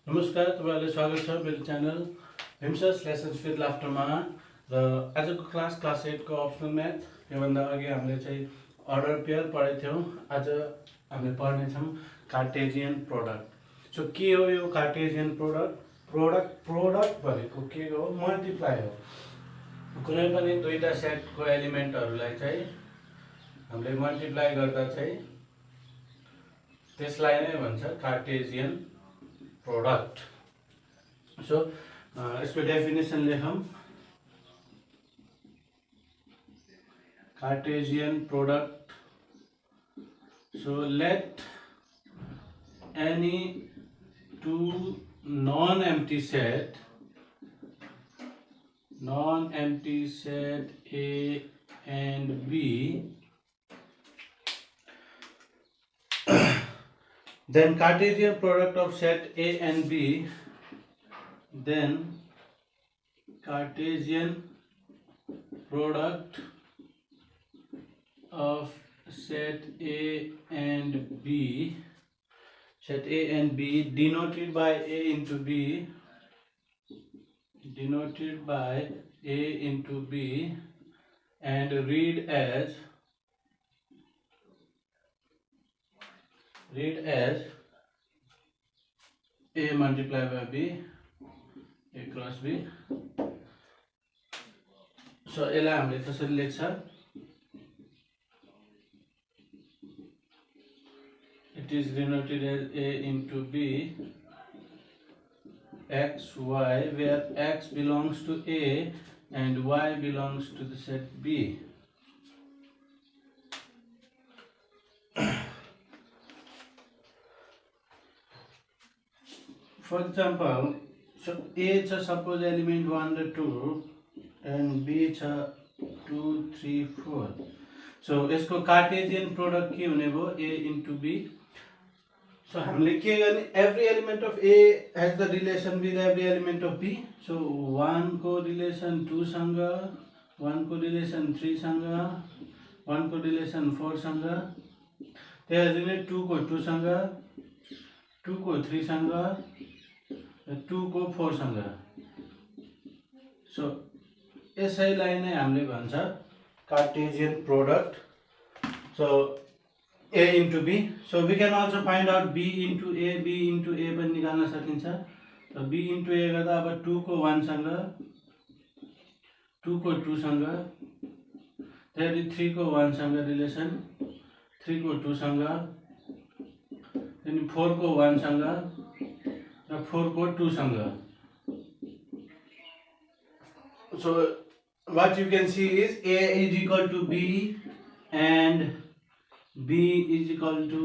नमस्कार, तपाईहरुलाई स्वागत छ मेरो च्यानल हिम्सस लेसन्स विथ लाफ्टरमा। र आजको क्लास 8 को अप्सनल म्याथ। योभन्दा अघि हामीले चाहिँ अर्डर पेयर पढेको थियौँ। आज हामीले पढ्ने छौँ कार्टेजियन प्रोडक्ट। सो के हो यो कार्टेजियन प्रोडक्ट भनेको के हो? मल्टिप्लाई हो। कुनै पनि दुईटा सेटको एलिमेन्टहरूलाई चाहिँ हामीले मल्टिप्लाई गर्दा चाहिँ त्यसलाई नै भन्छ कार्टेजियन प्रोडक्ट। सो इसको डेफिनेशन लेखौं। Cartesian product, so let any two non-empty set A and B, then Cartesian product of set A and B, then Cartesian product of set A and B, set A and B denoted by A into B, denoted by A into B, and read as A multiplied by B, A cross B. So यसलाई हामीले कसरी लेख्छ? It is denoted as A into B x y, where x belongs to A and y belongs to the set B. For example, so A cha suppose element 1 र 2 and B cha 2 3 4. So यसको Cartesian product के हुने भयो? A into B. So हामीले के गर्ने? Every element of A has the relation with every element of B. So 1 को relation 2 सँग, 1 को रिलेसन 3 सँग, 1 को रिलेसन 4 सँग, त्यसैले 2 को 2 सँग, 2 को 3 सँग, 2 को 4 सँग। सो यसैलाई नै हामीले भन्छ Cartesian product. So A into B. So we can also find out B into A, B into A पनि निकाल्न सकिन्छ। So B into A गर्दा अब 2 को 1 सँग, 2 को 2 सँग, त्यसरी 3 को 1 सँग रिलेसन, 3 को 2 सँग, अनि 4 को 1 सँग र 4 को 2 सँग। So what you can see is A is equal to B and B is equal to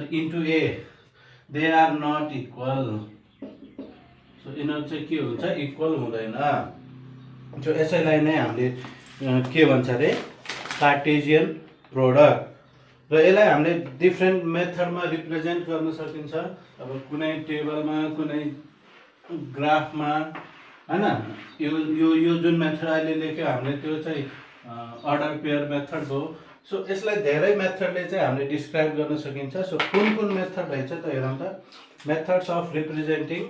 into A. They are not equal. So यिनीहरू चाहिँ के हुन्छ? इक्वल हुँदैन। सो यसैलाई नै हामीले के भन्छ रे? Cartesian product. र यसलाई हामीले डिफरेन्ट मेथडमा रिप्रेजेन्ट गर्न सकिन्छ। अब कुनै टेबलमा, कुनै ग्राफमा, हैन? यो जुन मेथड अहिले लेख्यो हामीले त्यो चाहिँ अर्डर पेयर मेथड हो। सो यसलाई धेरै मेथडले चाहिँ हामीले डिस्क्राइब गर्न सकिन्छ। सो कुन मेथड रहेछ त हेरौँ त। Methods of representing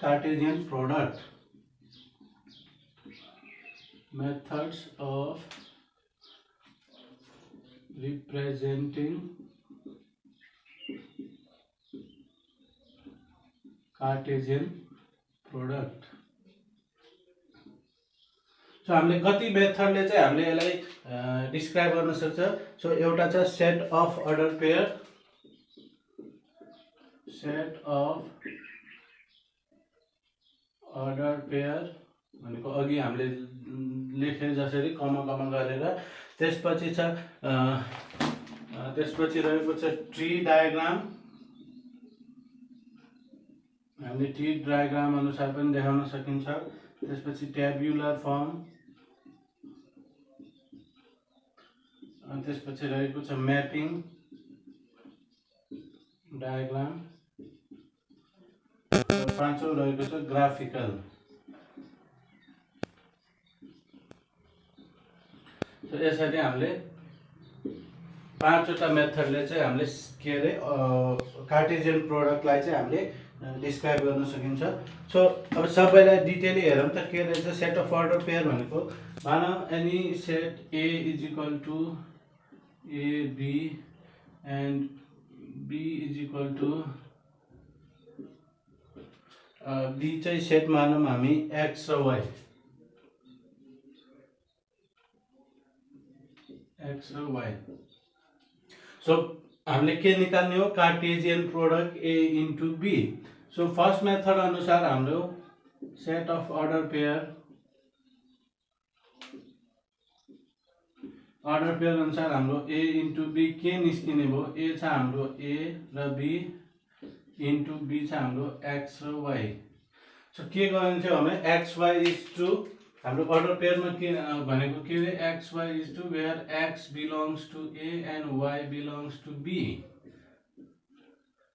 Cartesian product. Methods of representing Cartesian product. So हामीले कति मेथडले चाहिँ हामीले यसलाई डिस्क्राइब गर्न सक्छ? सो एउटा छ set of order pair, set of order pair भनेको अघि हामीले लेखे जसरी कमा गरेर। त्यसपछि रहेको छ ट्री डायग्राम। हामीले ट्री डायग्राम अनुसार पनि देखाउन सकिन्छ। त्यसपछि ट्याब्युलर फर्म, अनि त्यसपछि रहेको छ म्यापिङ डायग्राम, पाँचौं रहेको छ ग्राफिकल। तो यसरी हामीले पाँचवटा मेथडले चाहिँ हामीले के अरे कार्टेजियन प्रोडक्टलाई चाहिँ हामीले डिस्क्राइब गर्न सकिन्छ। सो अब सबैलाई डिटेली हेरौँ त के रहेछ सेट अफ अर्डर पेयर भनेको। मानौँ any set A is equal to A B and B is equal to B चाहिँ सेट मानौँ हामी एक्स र वाई, एक्स र वाई। सो हामीले के निकाल्ने हो cartesian product A into B. So first method अनुसार हाम्रो सेट अफ अर्डर पेयर अनुसार हाम्रो ए इन्टु बी के निस्किने भयो, ए छ हाम्रो ए र बी इन्टु बी छ हाम्रो एक्स र वाई। सो के गरिन्छ भने एक्स वाई इज टु हाम्रो अर्डर पेयरमा के भनेको के अरे X Y is to where X belongs to A and Y belongs to B.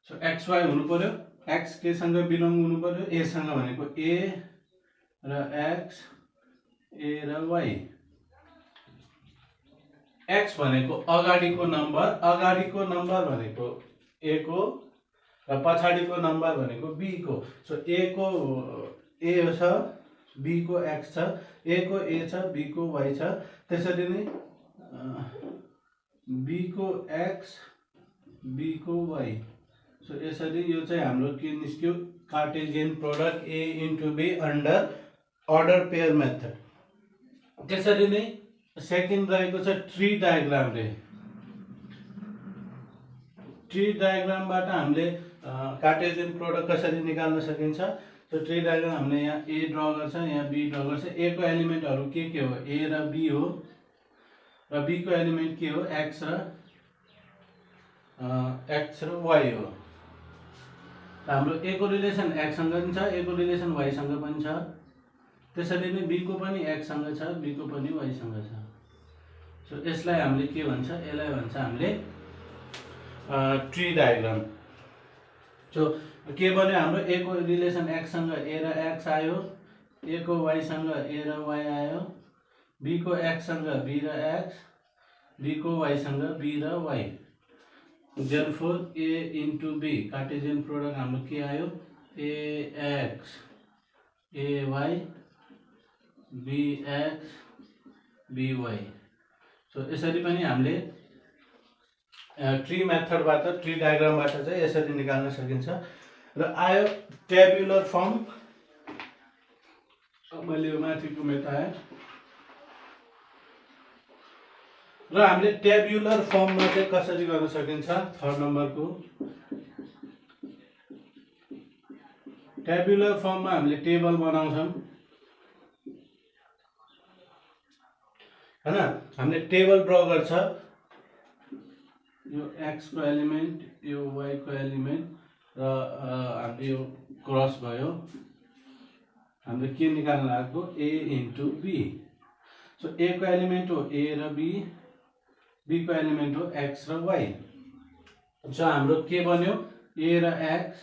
So X Y हुनु पर्यो, एक्स केसँग बिलोङ हुनु पर्यो एसँग भनेको ए र एक्स, ए र वाई। एक्स भनेको अगाडिको नम्बर भनेको ए को र पछाडिको नम्बर भनेको बी को। सो ए को ए छ, बी को एक्स छ, ए को ए छ, बी को वाई छ, त्यसरी नै बी को एक्स, बी को वाई। सो यसरी यो चाहिँ हाम्रो के निस्क्यो cartesian product A into B under order pair method. त्यसरी नै सेकेन्ड रहेको छ ट्री डायग्राम रे। ट्री डायग्रामबाट हामीले कार्टेशियन प्रोडक्ट कसरी निकाल्न सकिन्छ। सो ट्री डायग्राम हामीले यहाँ ए ड्र गर्छ, यहाँ बी ड्र गर्छ। ए को एलिमेन्टहरू के हो ए र बी हो र बी को एलिमेन्ट के हो एक्स र वाई हो। हाम्रो ए को रिलेसन एक्स सँग पनि छ, ए को रिलेसन वाई सँग पनि छ, त्यसरी नै बी को पनि एक्स सँग छ, बी को पनि वाई सँग छ। सो यसलाई हामीले के भन्छ, यसलाई भन्छ हामीले ट्री डायग्राम। सो के भन्यो हाम्रो ए को रिलेसन एक्स सँग ए र एक्स आयो, ए को वाई सँग ए र वाई आयो, बी को एक्स सँग बी र एक्स, बी को वाई सँग बी र y. Therefore A into B Cartesian product हाम्रो के आयो A x A y B x B y. So यसरी पनि हामीले ट्री मेथडबाट ट्री डायग्रामबाट चाहिँ यसरी निकाल्न सकिन्छ। र आयो टेबुलर फर्म, मैले यो माथिको मेटाएँ र हामीले टेबुलर फर्ममा चाहिँ कसरी गर्न सकिन्छ। थर्ड नम्बरको टेबुलर फर्ममा हामीले टेबल बनाउँछौँ हैन। हामीले टेबल ड्र गर्छ, यो एक्स को एलिमेन्ट, यो वाई को एलिमेन्ट र हाम्रो यो क्रस भयो। हामीले के निकाल्न लागेको A into B. So A को एलिमेन्ट हो ए र बी, बी को एलिमेन्ट हो एक्स र वाई। सो हाम्रो के बन्यो ए र x,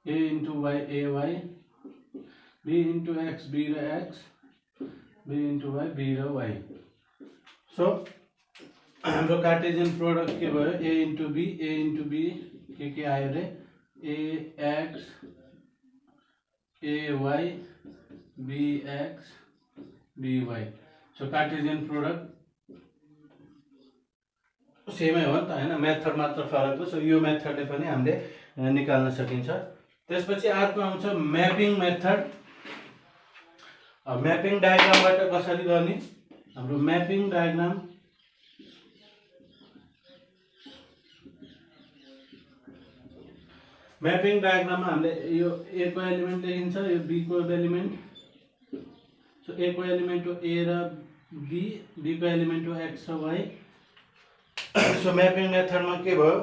A into y A y, B into x B र x, B into y B र वाई। सो हाम्रो कार्टेशियन प्रोडक्ट के भयो A into B, A into B के आयो रे A x A y B x B y. So Cartesian product सेमै हो नि त हैन, मेथड मात्र फरक हो। सो यो मेथडले पनि हामीले निकाल्न सकिन्छ। त्यसपछि अर्को आउँछ म्यापिङ मेथड। म्यापिङ डायग्रामबाट कसरी गर्ने, हाम्रो म्यापिङ डायग्राम मा हामीले यो ए को एलिमेन्ट लेखिन्छ, यो बी को एलिमेन्ट। सो ए को एलिमेन्ट हो ए र बी, बी को एलिमेन्ट हो एक्स र वाई। सो म्यापिङ मेथडमा के भयो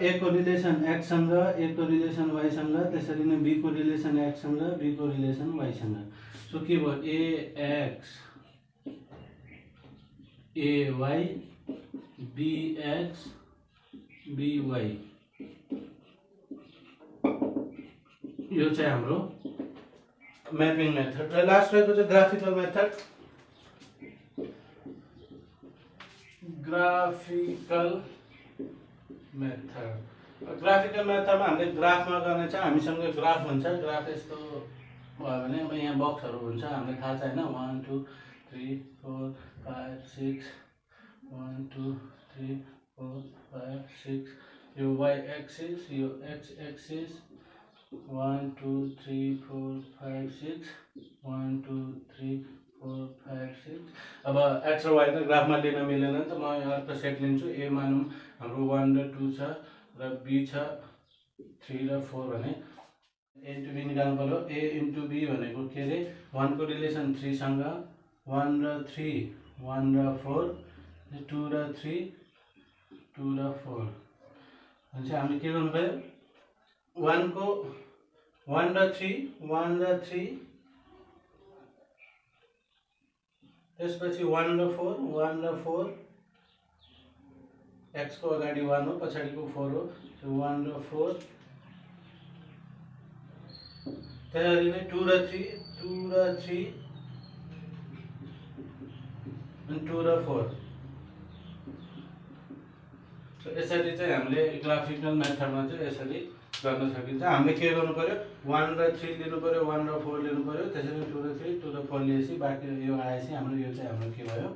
ए को रिलेसन एक्स सँग, ए को रिलेसन वाई सँग, त्यसरी नै बी को रिलेसन एक्स सँग, बी को रिलेसन वाई सँग। सो के भयो A x A y B x B y. यो चाहिँ हाम्रो म्यापिङ मेथड। र लास्ट रहेको चाहिँ graphical method. Graphical method graphical मेथडमा हामीले ग्राफमा गर्ने चाहिँ हामीसँग ग्राफ हुन्छ। ग्राफ यस्तो भयो भने अब यहाँ बक्सहरू हुन्छ, हामीलाई थाहा छ होइन, 1 2 3 4 5 6 1 2 3 4 5 6 यो y एक्सिस यो x एक्सिस 1 2 3 4 5 6 1 2 3 4 5 6। अब x र y त ग्राफमा लिन मिलेन नि त, म यहाँ अर्को सेट लिन्छु। a मानौँ हाम्रो 1 र 2 छ र b छ 3 र 4 भने a इन्टु b निकाल्नु पर्यो। a इन्टु b भनेको के अरे 1 को रिलेसन 3 सँग, 1 र 3 1 र 4 2 र 3 2 र 4 भने चाहिँ हामीले के गर्नु पर्यो 1 को 1 र 3 1 र 3 त्यसपछि 1 र 4 1 र 4 x को अगाडि 1 हो पछाडिको 4 हो, 1 र 4 त्यसरी नै 2 र 3 2 र 3 अनि 2 र 4। यसरी चाहिँ हामीले ग्राफिकल मेथडमा चाहिँ यसरी गर्न सकिन्छ। हामीले के गर्नु पर्यो 1 र 3 लिनु पर्यो, 1 र 4 लिनु पर्यो, त्यसरी 2 र 3 2 र 4 लिएपछि बाँकी यो आएपछि हाम्रो यो चाहिँ हाम्रो के भयो,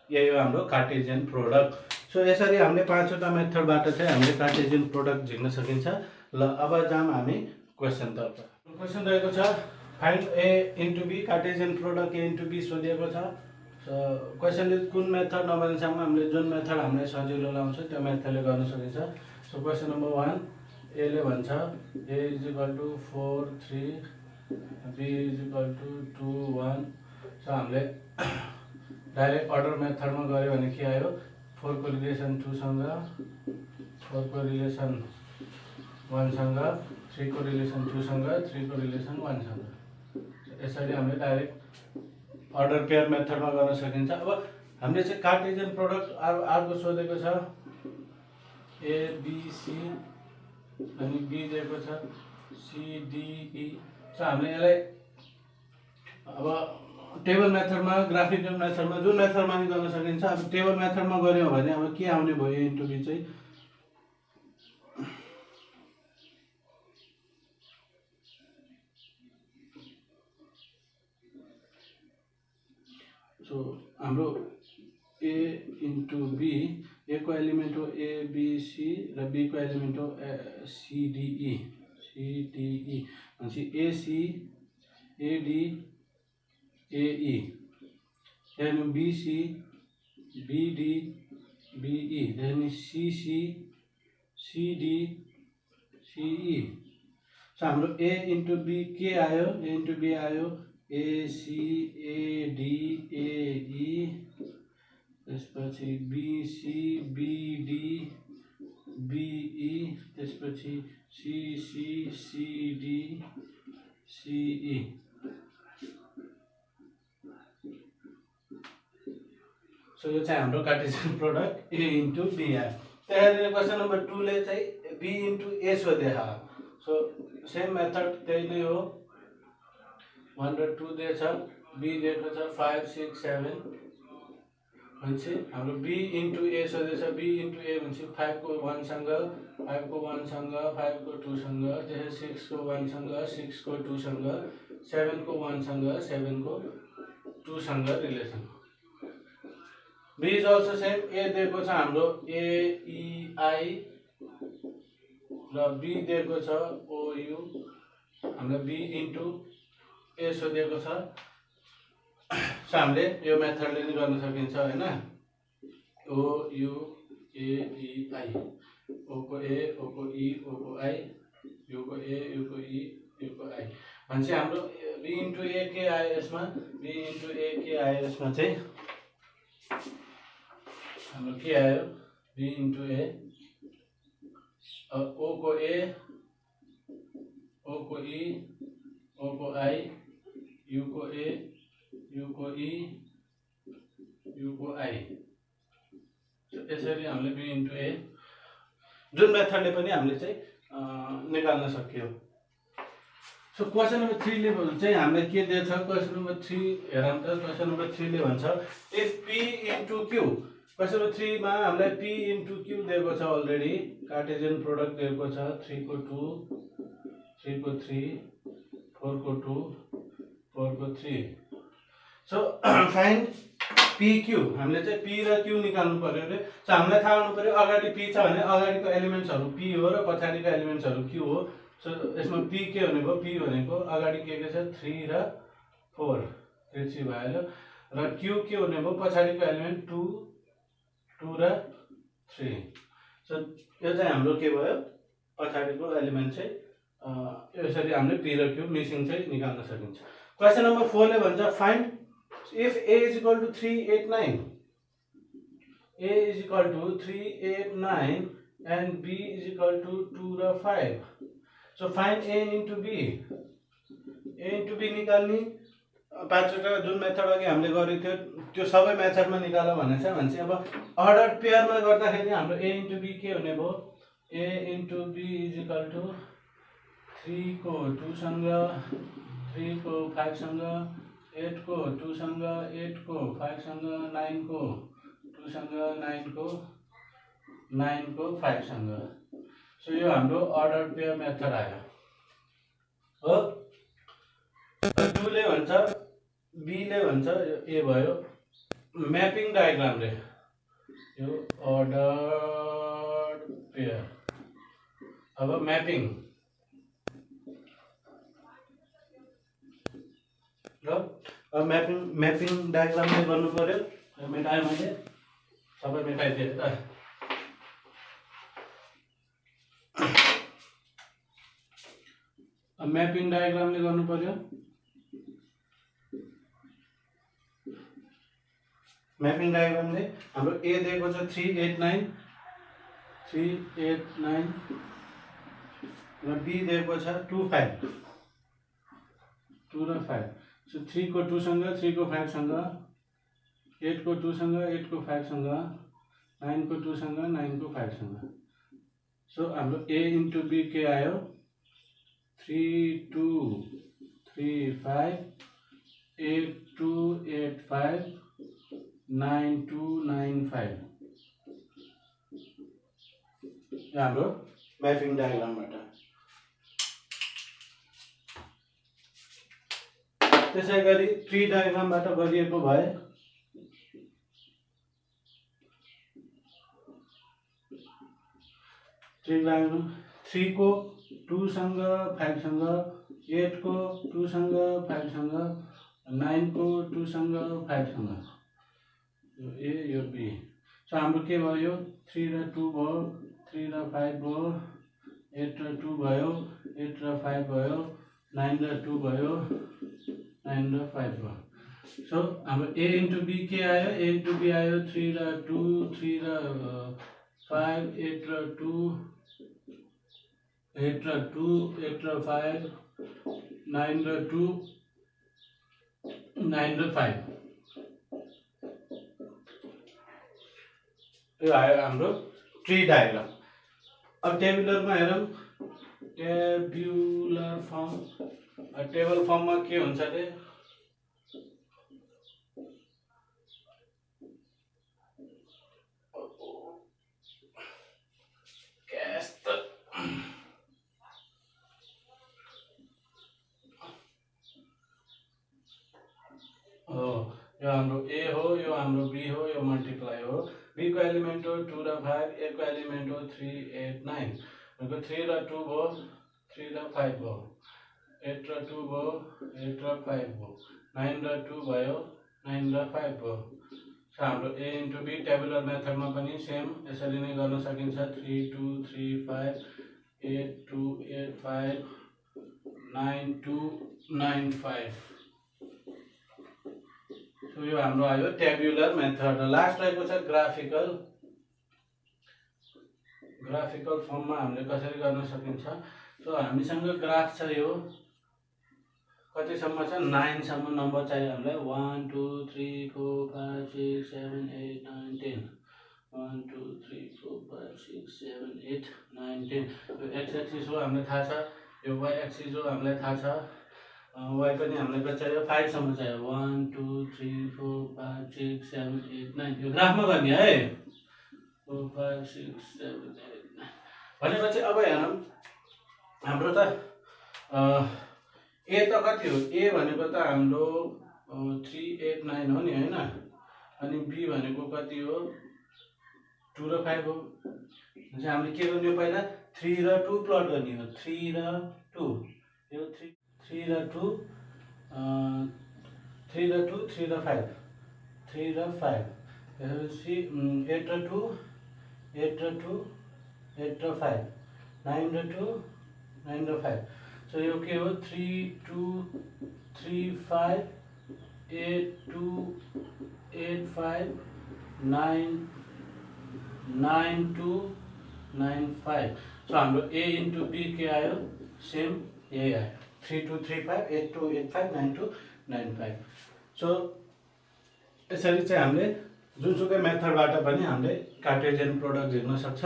यही हो हाम्रो कार्टेशियन प्रोडक्ट। सो यसरी हामीले पाँचवटा मेथडबाट चाहिँ हामीले कार्टेशियन प्रोडक्ट झिक्न सकिन्छ। ल अब जाम हामी क्वेसन तर्फ। क्वेसन रहेको छ find a into b Cartesian product a into b सोधिएको छ। क्वेसनले कुन मेथड नभनेसम्म हामीले जुन मेथड हामीलाई सजिलो लाउँछ त्यो मेथडले गर्न सकिन्छ। सो क्वेसन नम्बर 1 a ले भन्छ a is equal to 4 3 b is equal to 2 1। So हामीले डाइरेक्ट अर्डर मेथडमा गऱ्यो भने के आयो 4 को रिलेसन 2 सँग, 4 को रिलेसन 1 सँग, 3 को रिलेसन 2 सँग, 3 को रिलेसन 1 सँग। यसरी हामीले डाइरेक्ट अर्डर पेयर मेथडमा गर्न सकिन्छ। अब हामीले चाहिँ कार्टेशियन प्रोडक्ट अर्को सोधेको छ a b c अनि b दिएको छ c d e। सो हामीले यसलाई अब टेबल मेथडमा ग्राफिकल मेथडमा जुन मेथडमा नि गर्न सकिन्छ। अब टेबल मेथडमा गऱ्यौँ भने अब के आउने भयो a इन्टु b चाहिँ सो हाम्रो a इन्टु b a को एलिमेन्ट हो a b c र b को एलिमेन्ट हो c d e भनेपछि a c a d a e यानी b c b d b e यानी c c c d c e। So हाम्रो a into b के आयो a इन्टु b आयो a c a d a e त्यसपछि b c b d b e त्यसपछि c c c d c e। So यो चाहिँ हाम्रो Cartesian product a into b आयो। त्यसरी क्वेसन नम्बर 2 ले चाहिँ b इन्टु a सोधेको। सो सेम मेथड त्यही नै हो। 1 र 2 दिएछ, b दिएको छ 5 6 7 भनेपछि हाम्रो b into a सोधेछ। b into a भनेपछि 5 को 1 सँग, 5 को 1 सँग, 5 को 2 सँग, त्यसपछि 6 को 1 सँग, 6 को 2 सँग, 7 को 1 सँग, 7 को 2 सँग relation. b is also same. a दिएको छ हाम्रो a e i र b दिएको छ o u। हाम्रो b इन्टु a सोधिएको छ। सो हामीले यो मेथडले नि गर्न सकिन्छ हैन। o u a e i o को a o को e o को i u को a u को e u को i भनेपछि हाम्रो b इन्टु a के आयो यसमा b इन्टु a के आयो यसमा चाहिँ हाम्रो के आयो b इन्टु a o को a o को e o को i u को a u को e u को i। यसरी हामीले b इन्टु a जुन मेथडले पनि हामीले चाहिँ निकाल्न सक्यौँ। सो क्वेसन नम्बर 3 ले चाहिँ हामीले के दिएछ क्वेसन नम्बर 3 हेरौँ त। क्वेसन नम्बर 3 ले भन्छ if p into q question number 3 मा हामीलाई p into q दिएको छ अलरेडी कार्टेशियन प्रोडक्ट दिएको छ 3 को 2 3 को 3 4 को 2 4 को 3 सो फाइन्ड pq हामीले चाहिँ p र q निकाल्नु पर्यो रे सो हामीलाई थाहा हुनु पर्यो अगाडि p छ भने अगाडिको एलिमेन्ट्सहरु p हो र पछाडीको एलिमेन्ट्सहरु q हो सो यसमा p के भनेको p भनेको अगाडि के छ 3 र 4 3 भयो र q के भनेको पछाडीको एलिमेन्ट 2 2 र 3 सो यो चाहिँ हाम्रो के भयो पछाडीको एलिमेन्ट चाहिँ यसरी हामीले p र q मिसिङ चाहिँ निकाल्न सकिन्छ क्वेशन नम्बर 4 ले भन्छ find if a is equal to 3 8 9 a is equal to 3 8 9 and b is equal to 2 र 5 so find a into b a into b निकाल्ने पाँचवटा जुन मेथड अघि हामीले गरेको थियो त्यो सबै मेथडमा निकाल्नु भनेछ भने चाहिँ अब अर्डर पेयरमा गर्दाखेरि हाम्रो a into b के हुने भयो a into b is equal to 3 को 2 सँग 3 को 5 सँग 8 को 2 सँग 8 को 5 सँग 9 को 2 सँग 9 को 9 को 5 सँग सो यो हाम्रो अर्डर पेयर मेथड आयो हो 2 ले भन्छ b ले भन्छ a भयो म्यापिङ डायग्राम रे यो अर्डर पेयर अब म्यापिङ र अब म्यापिङ डायग्राम ले गर्नु पर्यो मेटाए मैले सबै मेटाइदिए त अब म्यापिङ डायग्राम ले गर्नु पर्यो म्यापिङ डायग्राम ले हाम्रो a दिएको छ 3 8 9 3 8 9 र b दिएको छ 2 5 2 र 5 सो 3 को 2 सँग 3 को 5 सँग 8 को 2 सँग 8 को 5 सँग 9 को 2 सँग 9 को 5 सँग सो हाम्रो a into b के आयो 3 2 3 5 8 2 8 5 9 2 9 5 यो हाम्रो म्यापिङ डायग्रामबाट त्यसैगरी ट्री डायग्रामबाट गरिएको भए ट्री डायग्राम 3 को 2 सँग 5 सँग 8 को 2 सँग 5 सँग 9 को 2 सँग 5 सँग यो a यो b सो हाम्रो के भयो 3 र 2 भयो 3 र 5 भयो 8 र 2 भयो 8 र 5 भयो 9 र 2 भयो 9 र 5 भयो सो हाम्रो a into b के आयो a into b आयो 3 र 2 3 र 5 8 र 2 8 र 2 8 र 5 9 र 2 9 र 5 यो आयो हाम्रो ट्री डायग्राम अब टेबुलरमा हेरौँ टेबुलर फर्म टेबल फर्ममा के हुन्छ रे यो हाम्रो a हो यो हाम्रो b हो यो मल्टिप्लाई हो b को एलिमेन्ट हो 2 र 5 a को एलिमेन्ट हो 3 8 9 यो 3 र 2 भयो 3 र 5 भयो 8 र 2 भयो 8 र 5 भयो 9 र 2 भयो 9 र 5 भयो सो हाम्रो a into b टेबुलर मेथडमा पनि सेम यसरी नै गर्न सकिन्छ 3 2 3 5 8 2 8 5 9 2 9 5 सो यो हाम्रो आयो टेबुलर मेथड लास्ट रहेको छ ग्राफिकल फर्ममा हामीले कसरी गर्न सकिन्छ सो हामीसँग ग्राफ छ यो कतिसम्म छ 9 सम्म नम्बर चाहियो हामीलाई 1 2 3 4 5 6 7 8 9 10 1 2 3 4 5 6 7 8 9 10 यो x एक्सिस हो हामीलाई थाहा छ यो y एक्सिस हो हामीलाई थाहा छ वाइ पनि हामीलाई कति चाहियो 5 सम्म चाहियो 1 2 3 4 5 6 7 8 9 यो ग्राफमा गर्ने है 4 5 6 7 8 9 भनेपछि अब हेरौँ हाम्रो त ए त कति हो ए भनेको त हाम्रो 3 8 9 हो नि हैन अनि बी भनेको कति हो 2 र 5 हो भनेपछि हामीले के गर्ने हो पहिला 3 र 2 प्लट गर्ने हो 3 र 2 यो 3 र 2 3 र 2 3 र 5 3 र 5 त्यसपछि 8 र 2 8 र 2 8 र 5 9 र 2 9 र 5 सो यो के हो 3 2 3 5 8 2 8 5 9 9 2 9 5 सो हाम्रो a into b के आयो सेम यही आयो 3 2 3 5 8 2 8 5 9 2 9 5 सो यसरी चाहिँ हामीले जुनसुकै मेथडबाट पनि हामीले कार्टेशियन प्रोडक्ट हेर्न सक्छ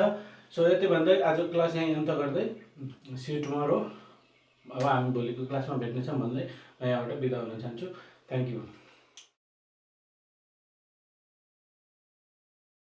सो यति भन्दै आजको क्लास यहीँ अन्त गर्दै सी यू टुमरो अब हामी भोलिको क्लासमा भेट्नेछौँ भन्दै म यहाँबाट बिदा हुन चाहन्छु थ्याङ्क यू